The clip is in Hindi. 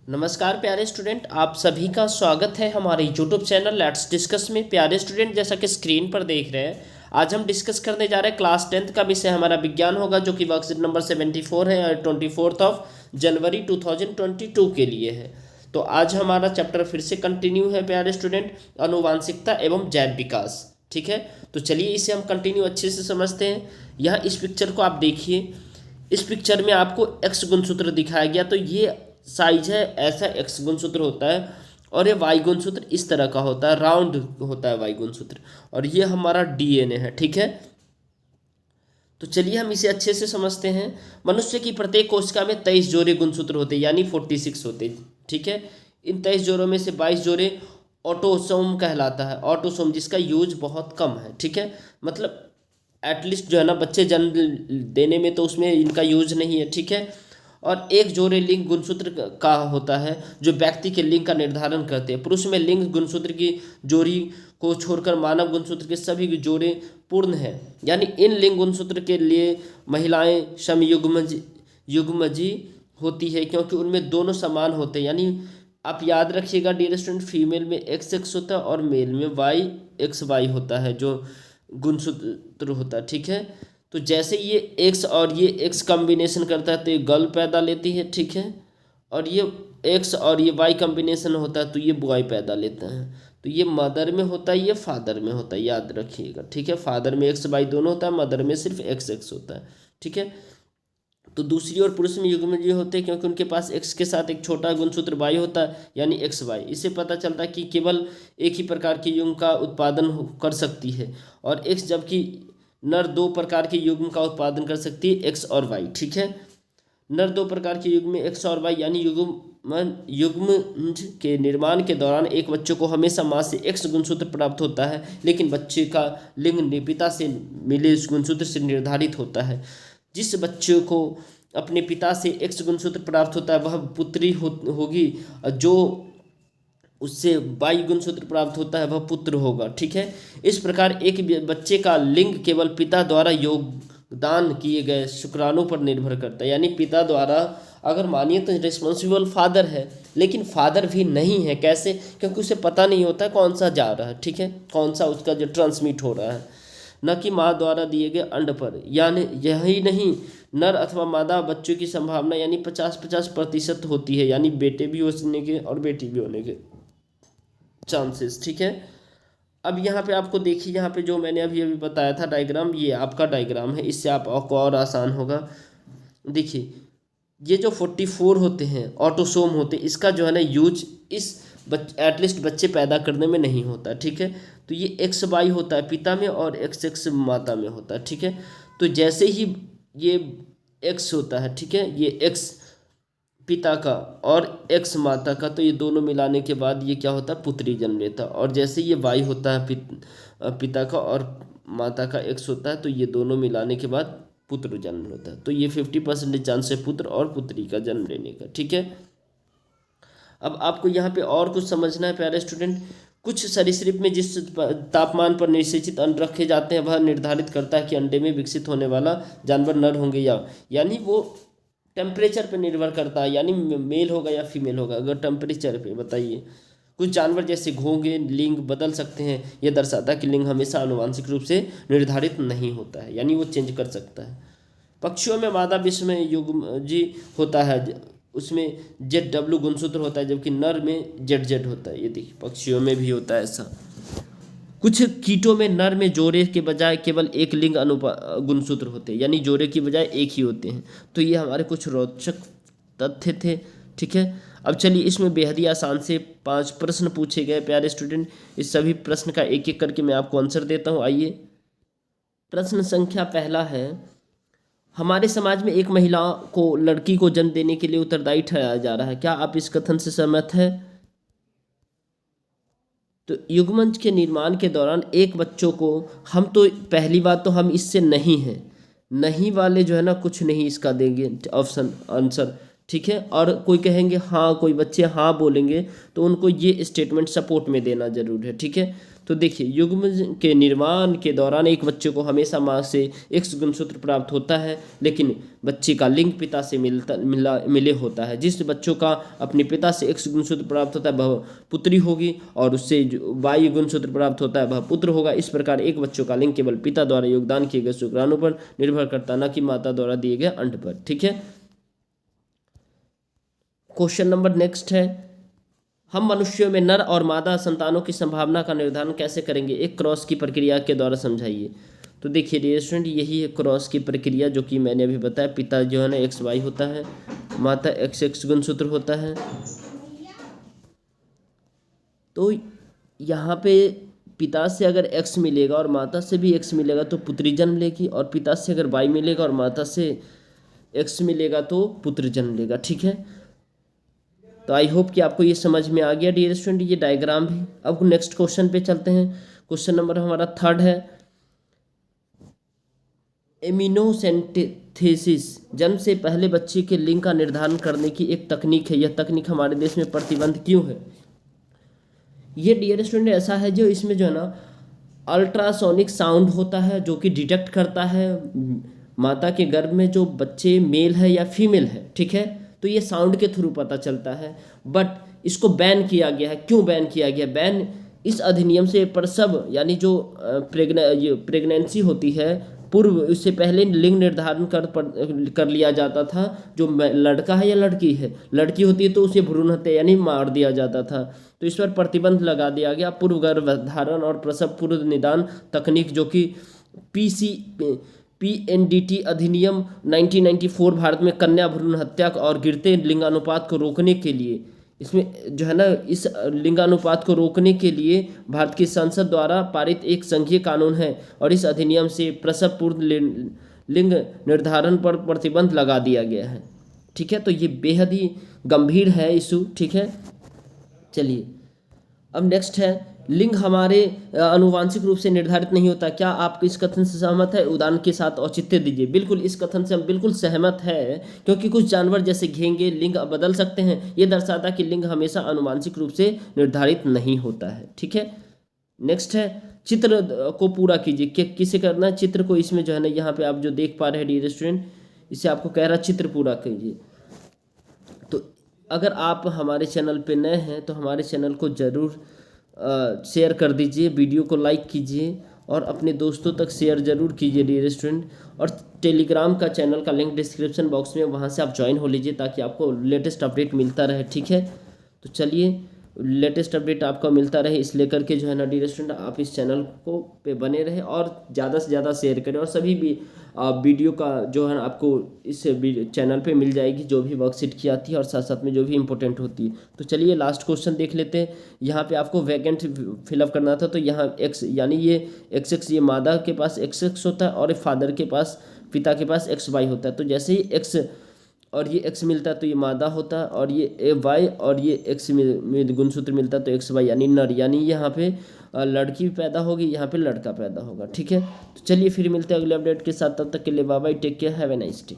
नमस्कार प्यारे स्टूडेंट, आप सभी का स्वागत है हमारे यूट्यूब चैनल लेट्स डिस्कस में। प्यारे स्टूडेंट, जैसा कि स्क्रीन पर देख रहे हैं, आज हम डिस्कस करने जा रहे हैं क्लास 10th का विषय हमारा विज्ञान होगा, जो कि वर्कशीट नंबर 74 है और 24 जनवरी 2022 के लिए है। तो आज हमारा चैप्टर फिर से कंटिन्यू है प्यारे स्टूडेंट, अनुवांशिकता एवं जैव विकास। ठीक है, तो चलिए इसे हम कंटिन्यू अच्छे से समझते हैं। यहाँ इस पिक्चर को आप देखिए। इस पिक्चर में आपको एक्स गुणसूत्र दिखाया गया, तो ये साइज है, ऐसा एक्स गुणसूत्र होता है और ये वाई गुणसूत्र इस तरह का होता है, राउंड होता है वाई गुणसूत्र, और ये हमारा डीएनए है। ठीक है, तो चलिए हम इसे अच्छे से समझते हैं। मनुष्य की प्रत्येक कोशिका में 23 जोड़े गुणसूत्र होते हैं, यानी 46 होते हैं। ठीक है, इन 23 जोड़ों में से 22 जोड़े ऑटोसोम कहलाता है, ऑटोसोम जिसका यूज बहुत कम है। ठीक है, मतलब एटलीस्ट जो है ना, बच्चे जन्म देने में तो उसमें इनका यूज नहीं है। ठीक है, और एक जोड़े लिंग गुणसूत्र का होता है, जो व्यक्ति के लिंग का निर्धारण करते हैं। पुरुष में लिंग गुणसूत्र की जोड़ी को छोड़कर मानव गुणसूत्र के सभी जोड़े पूर्ण है, यानी इन लिंग गुणसूत्र के लिए महिलाएं समयुग्मजी होती है, क्योंकि उनमें दोनों समान होते हैं। यानी आप याद रखिएगा डियर स्टूडेंट, फीमेल में XX होता है और मेल में YXY होता है, जो गुणसूत्र होता है। ठीक है, तो जैसे ये एक्स और ये एक्स कॉम्बिनेशन करता है तो ये गर्ल पैदा लेती है। ठीक है, और ये एक्स और ये वाई कॉम्बिनेशन होता है तो ये बॉय पैदा लेता है। तो ये मदर में होता है, ये फादर में होता है, याद रखिएगा। ठीक है, फादर में एक्स वाई दोनों होता है, मदर में सिर्फ XX होता है। ठीक है, तो दूसरी ओर पुरुष में युग्मज होते हैं, क्योंकि उनके पास एक्स के साथ एक छोटा गुणसूत्र वाई होता है, यानी XY। इससे पता चलता है कि केवल एक ही प्रकार की युग्म का उत्पादन कर सकती है, और एक्स, जबकि नर दो प्रकार के युग्म का उत्पादन कर सकती है, एक्स और वाई। ठीक है, नर दो प्रकार के युग्म में एक्स और वाई, यानी युग्म के निर्माण के दौरान एक बच्चे को हमेशा माँ से एक्स गुणसूत्र प्राप्त होता है, लेकिन बच्चे का लिंग पिता से मिले उस गुणसूत्र से निर्धारित होता है। जिस बच्चे को अपने पिता से एक्स गुणसूत्र प्राप्त होता है वह पुत्री होगी, जो उससे वाई गुणसूत्र प्राप्त होता है वह पुत्र होगा। ठीक है, इस प्रकार एक बच्चे का लिंग केवल पिता द्वारा योगदान किए गए शुक्राणु पर निर्भर करता है। यानी पिता द्वारा, अगर मानिए तो रिस्पॉन्सिबल फादर है, लेकिन फादर भी नहीं है। कैसे? क्योंकि उसे पता नहीं होता कौन सा जा रहा है। ठीक है, कौन सा उसका जो ट्रांसमिट हो रहा है, न कि माँ द्वारा दिए गए अंड पर। यानी यही नहीं, नर अथवा मादा बच्चों की संभावना यानी 50-50% होती है, यानी बेटे भी होने के और बेटी भी होने के चांसेस। ठीक है, अब यहाँ पे आपको देखिए, यहाँ पे जो मैंने अभी अभी बताया था डायग्राम, ये आपका डायग्राम है, इससे आपको और आसान होगा। देखिए, ये जो 44 होते हैं ऑटोसोम होते हैं, इसका जो है ना यूज इस एटलीस्ट बच्चे पैदा करने में नहीं होता। ठीक है, तो ये XY होता है पिता में और XX माता में होता है। ठीक है, तो जैसे ही ये X होता है, ठीक है, ये X पिता का और X माता का, तो ये दोनों मिलाने के बाद ये क्या होता है, पुत्री जन्म लेता है। और जैसे ये Y होता है पिता का और माता का X होता है, तो ये दोनों मिलाने के बाद पुत्र जन्म होता है। तो ये 50% चांस है पुत्र और पुत्री का जन्म लेने का। ठीक है, अब आपको यहाँ पे और कुछ समझना है प्यारे स्टूडेंट। कुछ सरीसृप में जिस तापमान पर निषेचित अंड रखे जाते हैं वह निर्धारित करता है कि अंडे में विकसित होने वाला जानवर नर होंगे यानी वो टेम्परेचर पर निर्भर करता है, यानी मेल होगा या फीमेल होगा। अगर टेम्परेचर पे बताइए, कुछ जानवर जैसे घोंघे लिंग बदल सकते हैं, यह दर्शाता है कि लिंग हमेशा आनुवांशिक रूप से निर्धारित नहीं होता है, यानी वो चेंज कर सकता है। पक्षियों में मादा विश्व में युग्मजी होता है, उसमें ZW गुणसूत्र होता है, जबकि नर में ZZ होता है। ये देखिए, पक्षियों में भी होता है ऐसा। कुछ कीटों में नर में जोड़े के बजाय केवल एक लिंग गुणसूत्र होते हैं, यानी जोड़े की बजाय एक ही होते हैं। तो ये हमारे कुछ रोचक तथ्य थे। ठीक है, अब चलिए इसमें बेहद ही आसान से 5 प्रश्न पूछे गए प्यारे स्टूडेंट। इस सभी प्रश्न का एक एक करके मैं आपको आंसर देता हूँ। आइए, प्रश्न संख्या पहला है, हमारे समाज में एक महिला को लड़की को जन्म देने के लिए उत्तरदायी ठहराया जा रहा है, क्या आप इस कथन से सहमत है? तो युग्मज के निर्माण के दौरान एक बच्चों को, हम तो पहली बात तो हम इससे नहीं हैं, नहीं वाले जो है ना कुछ नहीं इसका देंगे ऑप्शन आंसर। ठीक है, और कोई कहेंगे हाँ, कोई बच्चे हाँ बोलेंगे तो उनको ये स्टेटमेंट सपोर्ट में देना जरूर है। ठीक है, तो देखिए युग्म के निर्माण के दौरान एक बच्चे को हमेशा माँ से एक्स गुणसूत्र प्राप्त होता है, लेकिन बच्चे का लिंग पिता से मिले होता है। जिस बच्चों का अपने पिता से एक्स गुणसूत्र प्राप्त होता है वह पुत्री होगी, और उससे जो वाई गुणसूत्र प्राप्त होता है वह पुत्र होगा। इस प्रकार एक बच्चों का लिंग केवल पिता द्वारा योगदान किए गए शुक्राणु पर निर्भर करता, न कि माता द्वारा दिए गए अंड पर। ठीक है, क्वेश्चन नंबर नेक्स्ट है, हम मनुष्यों में नर और मादा संतानों की संभावना का निर्धारण कैसे करेंगे? एक क्रॉस की प्रक्रिया के द्वारा समझाइए। तो देखिए डियर स्टूडेंट, यही है क्रॉस की प्रक्रिया जो कि मैंने अभी बताया। पिता जो है ना एक्स वाई होता है, माता एक्स एक्स गुणसूत्र होता है। तो यहाँ पे पिता से अगर एक्स मिलेगा और माता से भी एक्स मिलेगा तो पुत्री जन्म लेगी, और पिता से अगर वाई मिलेगा और माता से एक्स मिलेगा तो पुत्र जन्म लेगा। ठीक है, तो आई होप कि आपको ये समझ में आ गया डियर स्टूडेंट, ये डायग्राम भी। अब नेक्स्ट क्वेश्चन पे चलते हैं। क्वेश्चन नंबर हमारा 3 है, एमिनोसेंटेसिस जन्म से पहले बच्चे के लिंग का निर्धारण करने की एक तकनीक है। यह तकनीक हमारे देश में प्रतिबंध क्यों है? ये डियर स्टूडेंट ऐसा है जो इसमें जो है ना अल्ट्रासोनिक साउंड होता है जो कि डिटेक्ट करता है माता के गर्भ में जो बच्चे मेल है या फीमेल है। ठीक है, तो ये साउंड के थ्रू पता चलता है, बट इसको बैन किया गया है। क्यों बैन किया गया? बैन इस अधिनियम से प्रसव यानी जो प्रेगनेंसी होती है पूर्व, उससे पहले लिंग निर्धारण कर लिया जाता था। जो लड़का है या लड़की है, लड़की होती है तो उसे भ्रूण हत्या यानी मार दिया जाता था। तो इस पर प्रतिबंध लगा दिया गया। पूर्व गर्भधारण और प्रसव पूर्व निदान तकनीक जो कि PNDT अधिनियम 1994 भारत में कन्या भ्रूण हत्या और गिरते लिंगानुपात को रोकने के लिए, इसमें जो है ना इस लिंगानुपात को रोकने के लिए भारत की संसद द्वारा पारित एक संघीय कानून है, और इस अधिनियम से प्रसव पूर्व लिंग निर्धारण पर प्रतिबंध लगा दिया गया है। ठीक है, तो ये बेहद ही गंभीर है इशू। ठीक है, चलिए अब नेक्स्ट है, लिंग हमारे आनुवांशिक रूप से निर्धारित नहीं होता। क्या आप इस कथन से सहमत है? उदाहरण के साथ औचित्य दीजिए। बिल्कुल, इस कथन से हम बिल्कुल सहमत है, क्योंकि कुछ जानवर जैसे घेंगे लिंग बदल सकते हैं। ये दर्शाता है कि लिंग हमेशा आनुवांशिक रूप से निर्धारित नहीं होता है। ठीक है, नेक्स्ट है, चित्र को पूरा कीजिए। किसे करना है? चित्र को। इसमें जो है ना यहाँ पे आप जो देख पा रहे हैं डियर स्टूडेंट, इसे आपको कह रहा है चित्र पूरा कीजिए। तो अगर आप हमारे चैनल पे नए हैं तो हमारे चैनल को ज़रूर शेयर कर दीजिए, वीडियो को लाइक कीजिए और अपने दोस्तों तक शेयर ज़रूर कीजिए डियर स्टूडेंट। और टेलीग्राम का चैनल का लिंक डिस्क्रिप्शन बॉक्स में, वहाँ से आप ज्वाइन हो लीजिए ताकि आपको लेटेस्ट अपडेट मिलता रहे। ठीक है, तो चलिए लेटेस्ट अपडेट आपका मिलता रहे इस लेकर के जो है ना डियर स्टूडेंट आप इस चैनल को पे बने रहे और ज़्यादा से ज़्यादा शेयर करें। और सभी भी वीडियो का जो है ना आपको इस चैनल पे मिल जाएगी, जो भी वर्कशीट की आती है और साथ साथ में जो भी इंपॉर्टेंट होती है। तो चलिए लास्ट क्वेश्चन देख लेते हैं। यहाँ पे आपको वैकेंट फिलअप करना था, तो यहाँ एक्स यानी ये XX ये मादा के पास XX होता है और फादर के पास, पिता के पास XY होता है। तो जैसे ही X और ये X मिलता है तो ये मादा होता है, और ये Y और ये X में गुणसूत्र मिलता है तो XY यानी नर, यानी यहाँ पे लड़की पैदा होगी, यहाँ पे लड़का पैदा होगा। ठीक है, तो चलिए फिर मिलते हैं अगले अपडेट के साथ। तब तक के लिए bye bye, take care, have a nice day.